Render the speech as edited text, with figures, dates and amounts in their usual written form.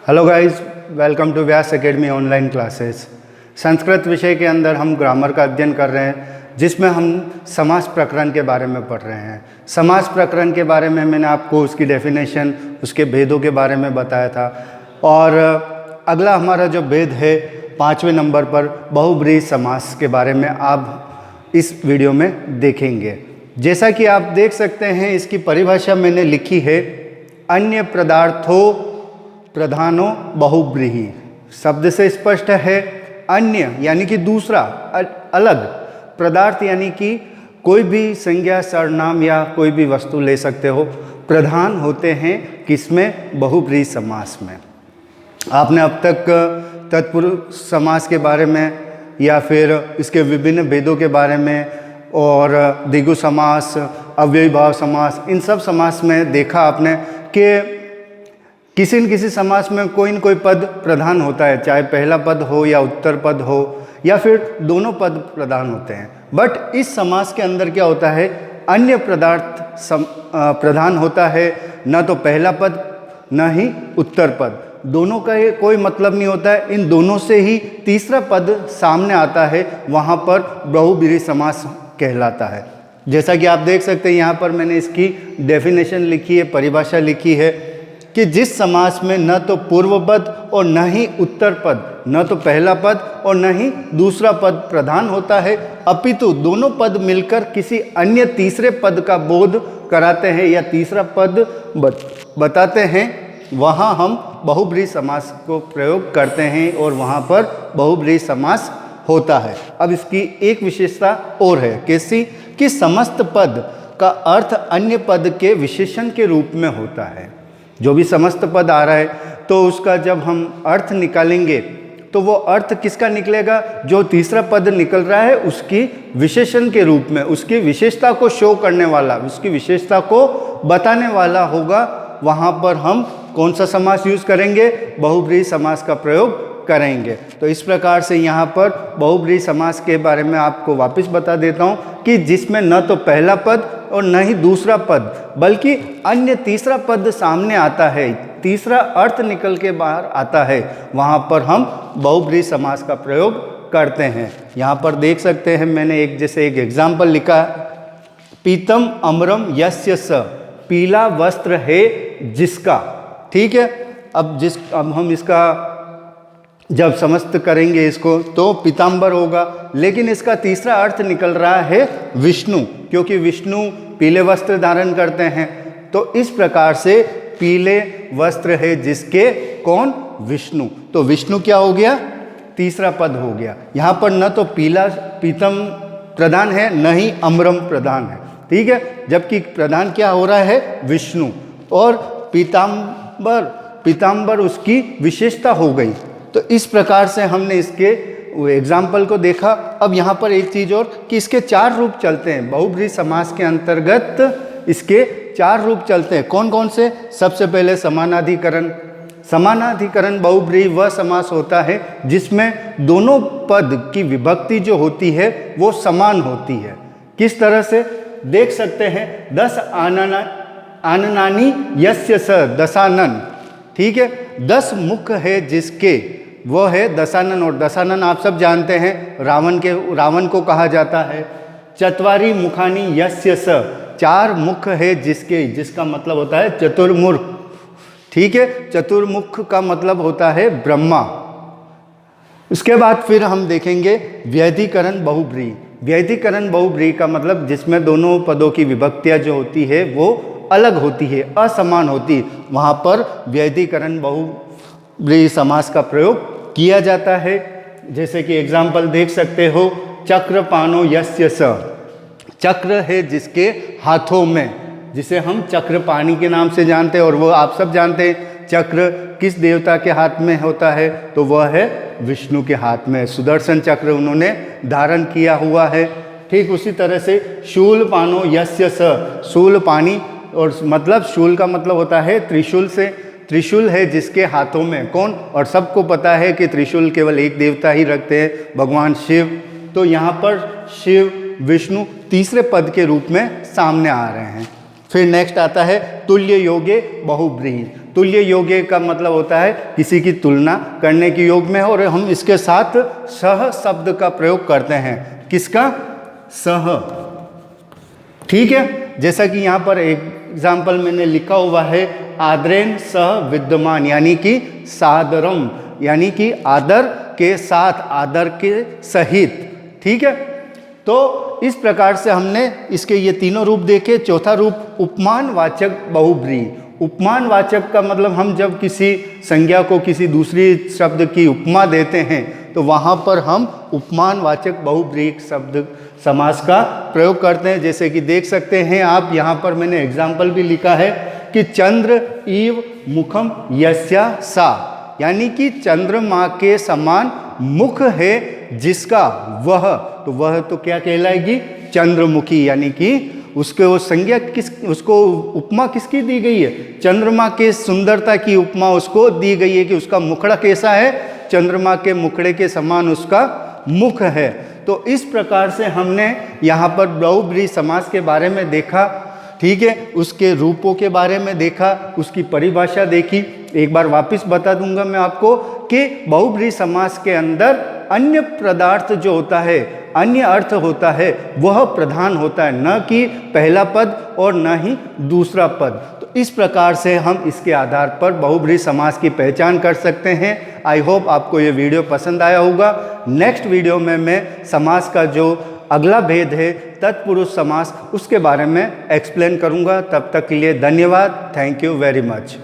Hello guys, welcome to Vyas academy online classes. Sanskrit विषय के अंदर हम ग्रामर का अध्ययन कर रहे हैं, जिसमें हम समास प्रकरण के बारे में पढ़ रहे हैं। समास प्रकरण के बारे में मैंने आपको उसकी डेफिनेशन, उसके भेदों के बारे में बताया था। और अगला हमारा जो भेद है 5वें नंबर पर बहुब्रीहि समास के बारे में आप इस वीडियो में देखेंगे। जैसा कि आप देख सकते हैं, इसकी परिभाषा मैंने लिखी है, अन्य पदार्थों प्रधानो बहुब्रीहि। शब्द से स्पष्ट है, अन्य यानी कि दूसरा, अलग, पदार्थ यानी कि कोई भी संज्ञा, सर्वनाम या कोई भी वस्तु ले सकते हो, प्रधान होते हैं किसमें? बहुब्रीहि समास में। आपने अब तक तत्पुरुष समास के बारे में या फिर इसके विभिन्न भेदों के बारे में और द्विगु समास, अव्ययीभाव समास, इन सब समास में देखा आपने कि किसी न किसी समास में कोई न कोई पद प्रधान होता है, चाहे पहला पद हो या उत्तर पद हो या फिर दोनों पद प्रधान होते हैं। बट इस समास के अंदर क्या होता है? अन्य पदार्थ प्रधान होता है, न तो पहला पद न ही उत्तर पद। दोनों का कोई मतलब नहीं होता है, इन दोनों से ही तीसरा पद सामने आता है, वहाँ पर बहुब्रीहि समास कहलाता है। जैसा कि आप देख सकते हैं, यहाँ पर मैंने इसकी डेफिनेशन लिखी है, परिभाषा लिखी है कि जिस समास में न तो पूर्व पद और न ही उत्तर पद, न तो पहला पद और न ही दूसरा पद प्रधान होता है, अपितु दोनों पद मिलकर किसी अन्य तीसरे पद का बोध कराते हैं या तीसरा पद बताते हैं, वहाँ हम बहुब्रीहि समास को प्रयोग करते हैं और वहाँ पर बहुब्रीहि समास होता है। अब इसकी एक विशेषता और है, कैसी? कि समस्त पद का अर्थ अन्य पद के विशेषण के रूप में होता है। जो भी समस्त पद आ रहा है तो उसका जब हम अर्थ निकालेंगे तो वो अर्थ किसका निकलेगा? जो तीसरा पद निकल रहा है उसकी विशेषण के रूप में, उसकी विशेषता को शो करने वाला, उसकी विशेषता को बताने वाला होगा। वहाँ पर हम कौन सा समास यूज़ करेंगे? बहुब्रीहि समास का प्रयोग करेंगे। तो इस प्रकार से यहाँ पर बहुब्रीहि समास के बारे में आपको वापस बता देता हूँ कि जिसमें न तो पहला पद और न ही दूसरा पद बल्कि अन्य तीसरा पद सामने आता है, तीसरा अर्थ निकल के बाहर आता है, वहाँ पर हम बहुब्रीहि समास का प्रयोग करते हैं। यहाँ पर देख सकते हैं, मैंने एक एग्जाम्पल लिखा, पीतम अम्रम यस्य स, पीला वस्त्र है जिसका। ठीक है, अब हम इसका जब समस्त करेंगे इसको तो पीताम्बर होगा, लेकिन इसका तीसरा अर्थ निकल रहा है विष्णु, क्योंकि विष्णु पीले वस्त्र धारण करते हैं। तो इस प्रकार से पीले वस्त्र है जिसके, कौन? विष्णु। तो विष्णु क्या हो गया? तीसरा पद हो गया। यहाँ पर न तो पीतम प्रधान है न ही अम्रम प्रधान है। ठीक है, जबकि प्रधान क्या हो रहा है? विष्णु। और पीताम्बर उसकी विशेषता हो गई। तो इस प्रकार से हमने इसके एग्जाम्पल को देखा। अब यहाँ पर एक चीज़ और कि इसके 4 रूप चलते हैं। बहुब्रीहि समास के अंतर्गत इसके 4 रूप चलते हैं। कौन कौन से? सबसे पहले समानाधिकरण। समानाधिकरण बहुब्रीहि वह समास होता है जिसमें दोनों पद की विभक्ति जो होती है वो समान होती है। किस तरह से? देख सकते हैं, 10 आननानि यस्य स दशानन। ठीक है, 10 मुख है जिसके, वो है दशानन। और दशानन आप सब जानते हैं, रावण को कहा जाता है। चत्वारि मुखानि यस्य स, 4 मुख है जिसके, जिसका मतलब होता है चतुर्मुख। ठीक है, चतुर्मुख का मतलब होता है ब्रह्मा। उसके बाद फिर हम देखेंगे व्यधिकरण बहुब्रीहि। व्यधिकरण बहुब्रीहि का मतलब जिसमें दोनों पदों की विभक्तियाँ जो होती है वो अलग होती है, असमान होती है, वहाँ पर व्यधिकरण बहुब्रीहि समास का प्रयोग किया जाता है। जैसे कि एग्जाम्पल देख सकते हो, चक्रपाणो यस्य स, चक्र है जिसके हाथों में, जिसे हम चक्रपाणि के नाम से जानते हैं। और वो आप सब जानते हैं, चक्र किस देवता के हाथ में होता है? तो वह है विष्णु के हाथ में। सुदर्शन चक्र उन्होंने धारण किया हुआ है। ठीक उसी तरह से शूलपाणो यस्य स, शूलपाणि, और मतलब शूल का मतलब होता है त्रिशूल से। त्रिशूल है जिसके हाथों में, कौन? और सबको पता है कि त्रिशूल केवल एक देवता ही रखते हैं, भगवान शिव। तो यहाँ पर शिव, विष्णु तीसरे पद के रूप में सामने आ रहे हैं। फिर नेक्स्ट आता है तुल्य योगे बहुब्रीहि। तुल्य योग्य का मतलब होता है किसी की तुलना करने की योग में, और हम इसके साथ सह शब्द का प्रयोग करते हैं। किसका? सह। ठीक है, जैसा कि यहाँ पर एग्जाम्पल मैंने लिखा हुआ है, आदरेन सह विद्यमान, यानी कि सादरम, यानी कि आदर के साथ, आदर के सहित। ठीक है, तो इस प्रकार से हमने इसके ये तीनों रूप देखे। चौथा रूप उपमानवाचक बहुब्रीहि। उपमानवाचक का मतलब हम जब किसी संज्ञा को किसी दूसरी शब्द की उपमा देते हैं तो वहाँ पर हम उपमानवाचक बहुब्रीहि शब्द समास का प्रयोग करते हैं। जैसे कि देख सकते हैं आप, यहाँ पर मैंने एग्जाम्पल भी लिखा है कि चंद्र इव मुखम यस्या सा, यानी कि चंद्रमा के समान मुख है जिसका वह, तो वह तो क्या कहलाएगी? चंद्रमुखी, यानी कि उसके वो संज्ञा उसको उपमा किसकी दी गई है? चंद्रमा के सुंदरता की उपमा उसको दी गई है कि उसका मुखड़ा कैसा है? चंद्रमा के मुखड़े के समान उसका मुख है। तो इस प्रकार से हमने यहाँ पर बहुब्रीहि समास के बारे में देखा। ठीक है, उसके रूपों के बारे में देखा, उसकी परिभाषा देखी। एक बार वापस बता दूंगा मैं आपको कि बहुब्रीहि समास के अंदर अन्य पदार्थ जो होता है, अन्य अर्थ होता है, वह प्रधान होता है, न कि पहला पद और न ही दूसरा पद। तो इस प्रकार से हम इसके आधार पर बहुब्रीहि समास की पहचान कर सकते हैं। आई होप आपको ये वीडियो पसंद आया होगा। नेक्स्ट वीडियो में मैं समास का जो अगला भेद है तत्पुरुष समास, उसके बारे में एक्सप्लेन करूंगा। तब तक के लिए धन्यवाद। Thank you very much.